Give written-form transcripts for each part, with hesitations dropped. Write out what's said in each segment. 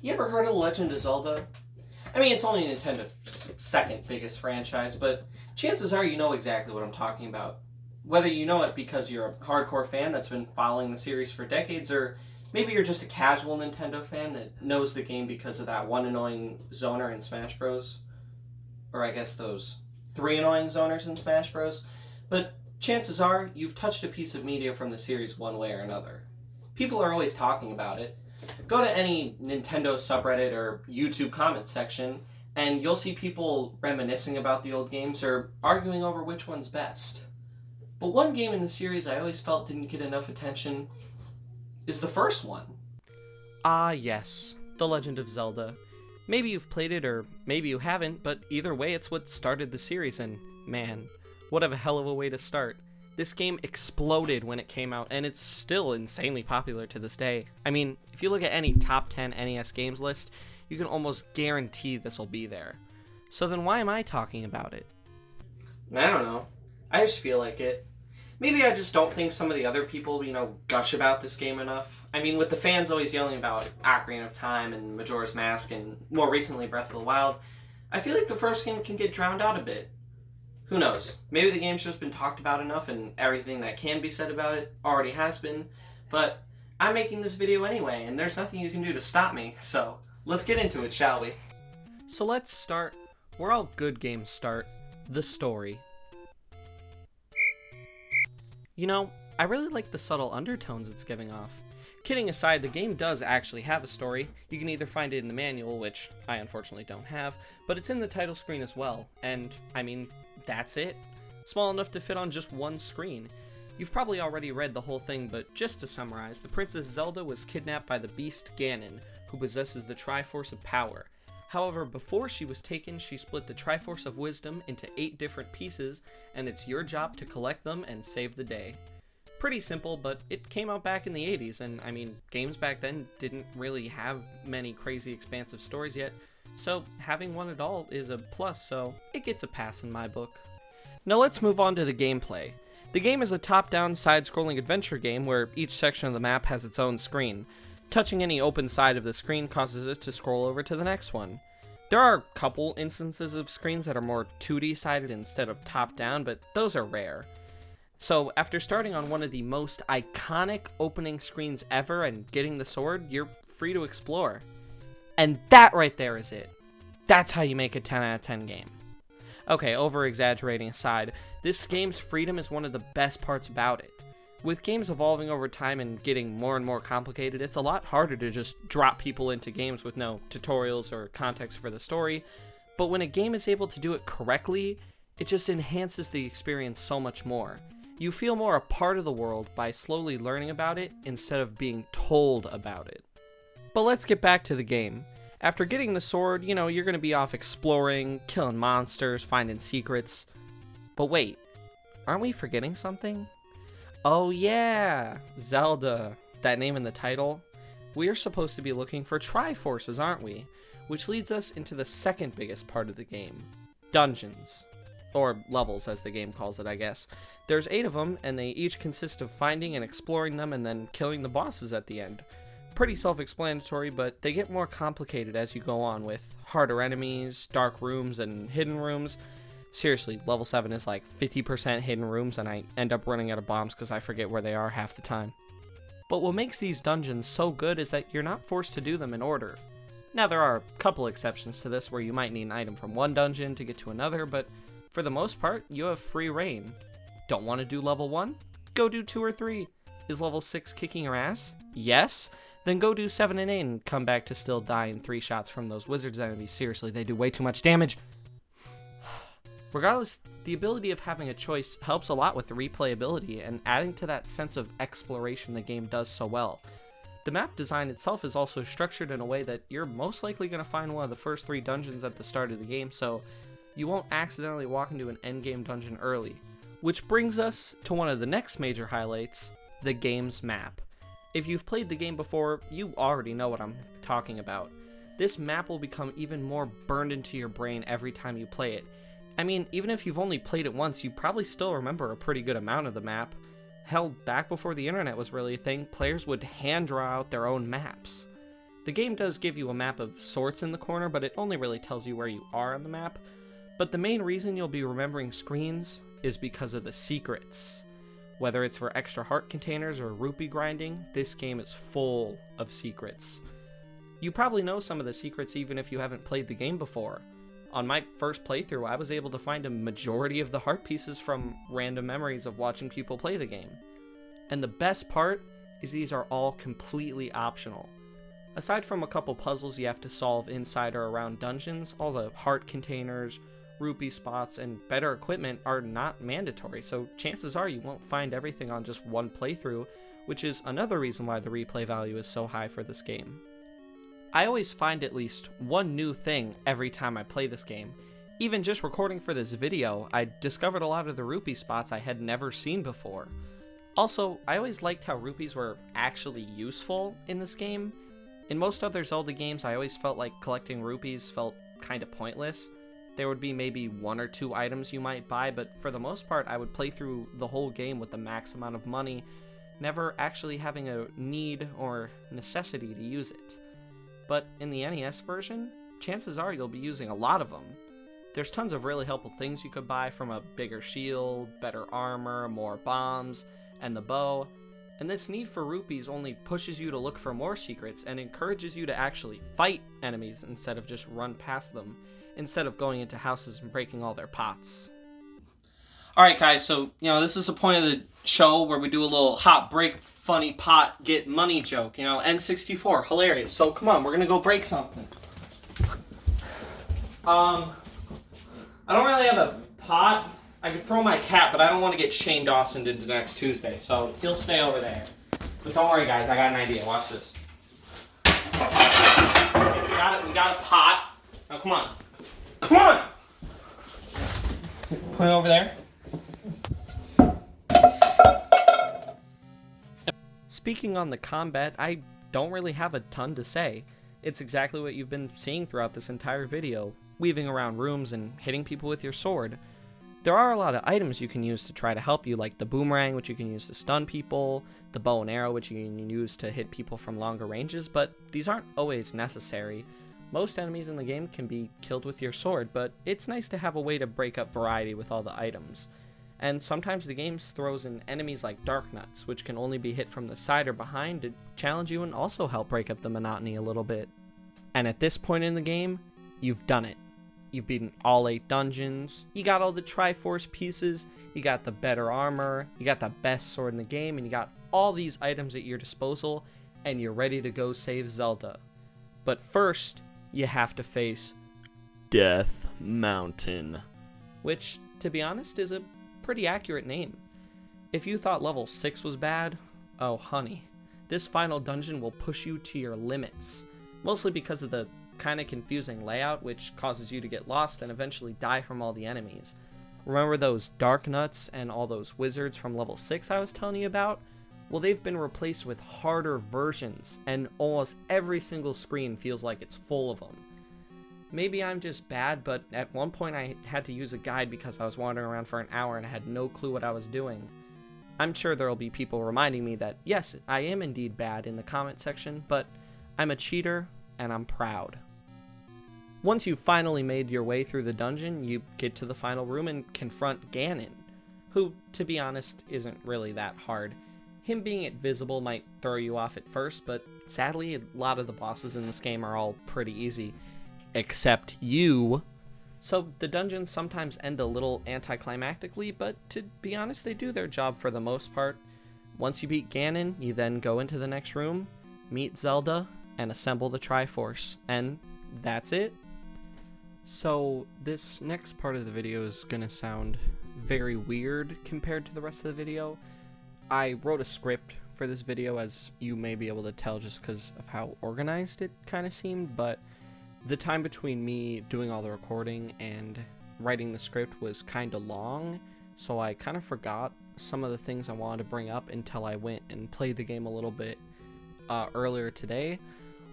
You ever heard of The Legend of Zelda? I mean, it's only Nintendo's second biggest franchise, but chances are you know exactly what I'm talking about. Whether you know it because you're a hardcore fan that's been following the series for decades, or maybe you're just a casual Nintendo fan that knows the game because of that one annoying zoner in Smash Bros. Or I guess those three annoying zoners in Smash Bros. But chances are you've touched a piece of media from the series one way or another. People are always talking about it. Go to any Nintendo subreddit or YouTube comment section, and you'll see people reminiscing about the old games or arguing over which one's best. But one game in the series I always felt didn't get enough attention is the first one. Ah, yes, The Legend of Zelda. Maybe you've played it or maybe you haven't, but either way, it's what started the series, and man, what a hell of a way to start. This game exploded when it came out, and it's still insanely popular to this day. I mean, if you look at any top 10 NES games list, you can almost guarantee this will be there. So then why am I talking about it? I don't know. I just feel like it. Maybe I just don't think some of the other people, gush about this game enough. I mean, with the fans always yelling about Ocarina of Time and Majora's Mask and more recently Breath of the Wild, I feel like the first game can get drowned out a bit. Who knows? Maybe the game's just been talked about enough and everything that can be said about it already has been, but I'm making this video anyway and there's nothing you can do to stop me, so let's get into it, shall we? So let's start where all good games start, the story. You know, I really like the subtle undertones it's giving off. Kidding aside, the game does actually have a story. You can either find it in the manual, which I unfortunately don't have, but it's in the title screen as well, and I mean, that's it. Small enough to fit on just one screen. You've probably already read the whole thing, but just to summarize, the Princess Zelda was kidnapped by the beast Ganon, who possesses the Triforce of Power. However, before she was taken, she split the Triforce of Wisdom into 8 different pieces, and it's your job to collect them and save the day. Pretty simple, but it came out back in the 80s, and I mean, games back then didn't really have many crazy expansive stories yet, so having one at all is a plus, so it gets a pass in my book. Now let's move on to the gameplay. The game is a top-down side-scrolling adventure game where each section of the map has its own screen. Touching any open side of the screen causes it to scroll over to the next one. There are a couple instances of screens that are more 2D sided instead of top-down, but those are rare. So after starting on one of the most iconic opening screens ever and getting the sword, you're free to explore. And that right there is it. That's how you make a 10 out of 10 game. Okay, over-exaggerating aside, this game's freedom is one of the best parts about it. With games evolving over time and getting more and more complicated, it's a lot harder to just drop people into games with no tutorials or context for the story, but when a game is able to do it correctly, it just enhances the experience so much more. You feel more a part of the world by slowly learning about it instead of being told about it. But let's get back to the game. After getting the sword, you're going to be off exploring, killing monsters, finding secrets. But wait, aren't we forgetting something? Oh yeah, Zelda, that name in the title. We're supposed to be looking for Triforces, aren't we? Which leads us into the second biggest part of the game, dungeons. Or levels, as the game calls it, I guess. There's 8 of them, and they each consist of finding and exploring them and then killing the bosses at the end. Pretty self-explanatory, but they get more complicated as you go on with harder enemies, dark rooms, and hidden rooms. Seriously, level 7 is like 50% hidden rooms, and I end up running out of bombs because I forget where they are half the time. But what makes these dungeons so good is that you're not forced to do them in order. Now, there are a couple exceptions to this where you might need an item from one dungeon to get to another, but for the most part, you have free reign. Don't want to do level 1? Go do 2 or 3. Is level 6 kicking your ass? Yes? Then go do 7 and 8 and come back to still die in 3 shots from those wizards enemies. Seriously, they do way too much damage. Regardless, the ability of having a choice helps a lot with the replayability and adding to that sense of exploration the game does so well. The map design itself is also structured in a way that you're most likely going to find one of the first 3 dungeons at the start of the game, so you won't accidentally walk into an endgame dungeon early. Which brings us to one of the next major highlights, the game's map. If you've played the game before, you already know what I'm talking about. This map will become even more burned into your brain every time you play it. I mean, even if you've only played it once, you probably still remember a pretty good amount of the map. Hell, back before the internet was really a thing, players would hand draw out their own maps. The game does give you a map of sorts in the corner, but it only really tells you where you are on the map. But the main reason you'll be remembering screens is because of the secrets. Whether it's for extra heart containers or rupee grinding, this game is full of secrets. You probably know some of the secrets even if you haven't played the game before. On my first playthrough, I was able to find a majority of the heart pieces from random memories of watching people play the game. And the best part is these are all completely optional. Aside from a couple puzzles you have to solve inside or around dungeons, all the heart containers, rupee spots, and better equipment are not mandatory, so chances are you won't find everything on just one playthrough, which is another reason why the replay value is so high for this game. I always find at least one new thing every time I play this game. Even just recording for this video, I discovered a lot of the rupee spots I had never seen before. Also, I always liked how rupees were actually useful in this game. In most other Zelda games, I always felt like collecting rupees felt kinda pointless. There would be maybe 1 or 2 items you might buy, but for the most part, I would play through the whole game with the max amount of money, never actually having a need or necessity to use it. But in the NES version, chances are you'll be using a lot of them. There's tons of really helpful things you could buy, from a bigger shield, better armor, more bombs, and the bow. And this need for rupees only pushes you to look for more secrets and encourages you to actually fight enemies instead of just run past them, instead of going into houses and breaking all their pots. Alright guys, so, this is the point of the show where we do a little hot break, funny pot, get money joke. N64, hilarious. So come on, we're gonna go break something. I don't really have a pot. I could throw my cat, but I don't want to get Shane Dawson into next Tuesday, so he'll stay over there. But don't worry guys, I got an idea. Watch this. Okay, we got a pot. Now come on. Come on! Put it over there. Speaking on the combat, I don't really have a ton to say. It's exactly what you've been seeing throughout this entire video, weaving around rooms and hitting people with your sword. There are a lot of items you can use to try to help you, like the boomerang, which you can use to stun people, the bow and arrow, which you can use to hit people from longer ranges, but these aren't always necessary. Most enemies in the game can be killed with your sword, but it's nice to have a way to break up variety with all the items. And sometimes the game throws in enemies like Dark Nuts, which can only be hit from the side or behind to challenge you and also help break up the monotony a little bit. And at this point in the game, you've done it. You've beaten all 8 dungeons, you got all the Triforce pieces, you got the better armor, you got the best sword in the game, and you got all these items at your disposal, and you're ready to go save Zelda. But first, you have to face Death Mountain, which, to be honest, is a pretty accurate name. If you thought level 6 was bad, oh honey, this final dungeon will push you to your limits, mostly because of the kinda confusing layout, which causes you to get lost and eventually die from all the enemies. Remember those Dark Nuts and all those wizards from level 6 I was telling you about? Well, they've been replaced with harder versions, and almost every single screen feels like it's full of them. Maybe I'm just bad, but at one point I had to use a guide because I was wandering around for an hour and I had no clue what I was doing. I'm sure there'll be people reminding me that, yes, I am indeed bad in the comment section, but I'm a cheater and I'm proud. Once you've finally made your way through the dungeon, you get to the final room and confront Ganon, who, to be honest, isn't really that hard. Him being invisible might throw you off at first, but sadly, a lot of the bosses in this game are all pretty easy. Except you. So the dungeons sometimes end a little anticlimactically, but to be honest, they do their job for the most part. Once you beat Ganon, you then go into the next room, meet Zelda, and assemble the Triforce, and that's it. So this next part of the video is gonna sound very weird compared to the rest of the video. I wrote a script for this video, as you may be able to tell just because of how organized it kind of seemed, but the time between me doing all the recording and writing the script was kind of long, so I kind of forgot some of the things I wanted to bring up until I went and played the game a little bit earlier today.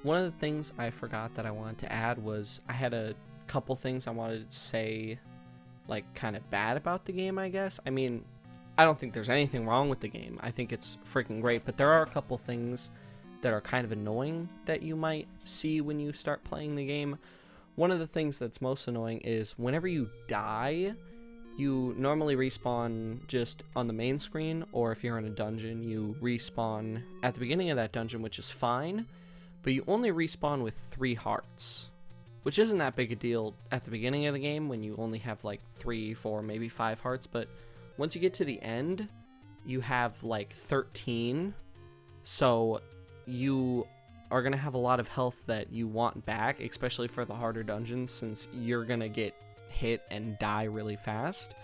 One of the things I forgot that I wanted to add was I had a couple things I wanted to say, like, kind of bad about the game, I guess. I mean, I don't think there's anything wrong with the game. I think it's freaking great, but there are a couple things that are kind of annoying that you might see when you start playing the game. One of the things that's most annoying is whenever you die, you normally respawn just on the main screen, or if you're in a dungeon, you respawn at the beginning of that dungeon, which is fine, but you only respawn with 3 hearts, which isn't that big a deal at the beginning of the game when you only have like 3, 4, maybe 5 hearts, but once you get to the end, you have like 13, so you are going to have a lot of health that you want back, especially for the harder dungeons, since you're going to get hit and die really fast.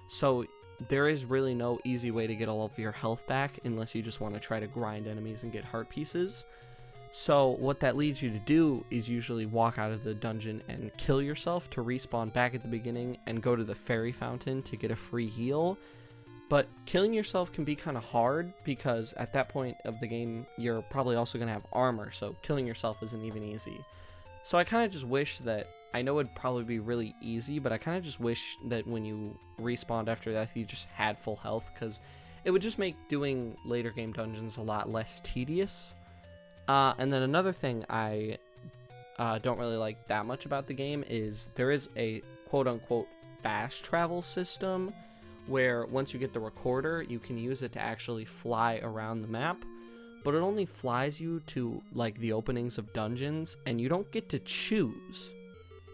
So there is really no easy way to get all of your health back unless you just want to try to grind enemies and get heart pieces. So what that leads you to do is usually walk out of the dungeon and kill yourself to respawn back at the beginning and go to the fairy fountain to get a free heal. But killing yourself can be kind of hard because at that point of the game you're probably also going to have armor, so killing yourself isn't even easy. So I kind of just wish that, I know it'd probably be really easy, but I kind of just wish that when you respawned after that you just had full health, because it would just make doing later game dungeons a lot less tedious. And then another thing I don't really like that much about the game is there is a quote-unquote fast travel system where once you get the recorder, you can use it to actually fly around the map, but it only flies you to like the openings of dungeons, and you don't get to choose.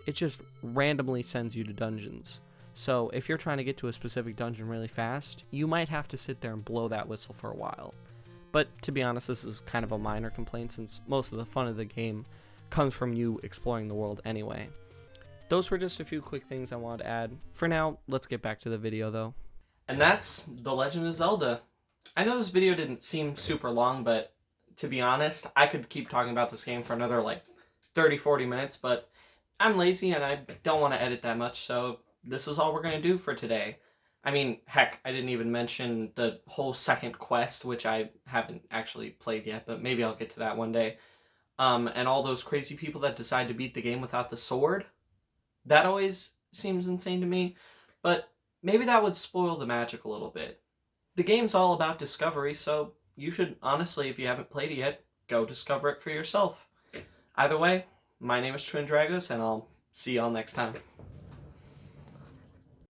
It just randomly sends you to dungeons. So if you're trying to get to a specific dungeon really fast, you might have to sit there and blow that whistle for a while. But to be honest, this is kind of a minor complaint since most of the fun of the game comes from you exploring the world anyway. Those were just a few quick things I wanted to add. For now, let's get back to the video though. And that's The Legend of Zelda. I know this video didn't seem super long, but to be honest, I could keep talking about this game for another like 30-40 minutes, but I'm lazy and I don't want to edit that much, so this is all we're going to do for today. I mean, heck, I didn't even mention the whole second quest, which I haven't actually played yet, but maybe I'll get to that one day. And all those crazy people that decide to beat the game without the sword. That always seems insane to me, but maybe that would spoil the magic a little bit. The game's all about discovery, so you should, honestly, if you haven't played it yet, go discover it for yourself. Either way, my name is Twin Dragos, and I'll see y'all next time.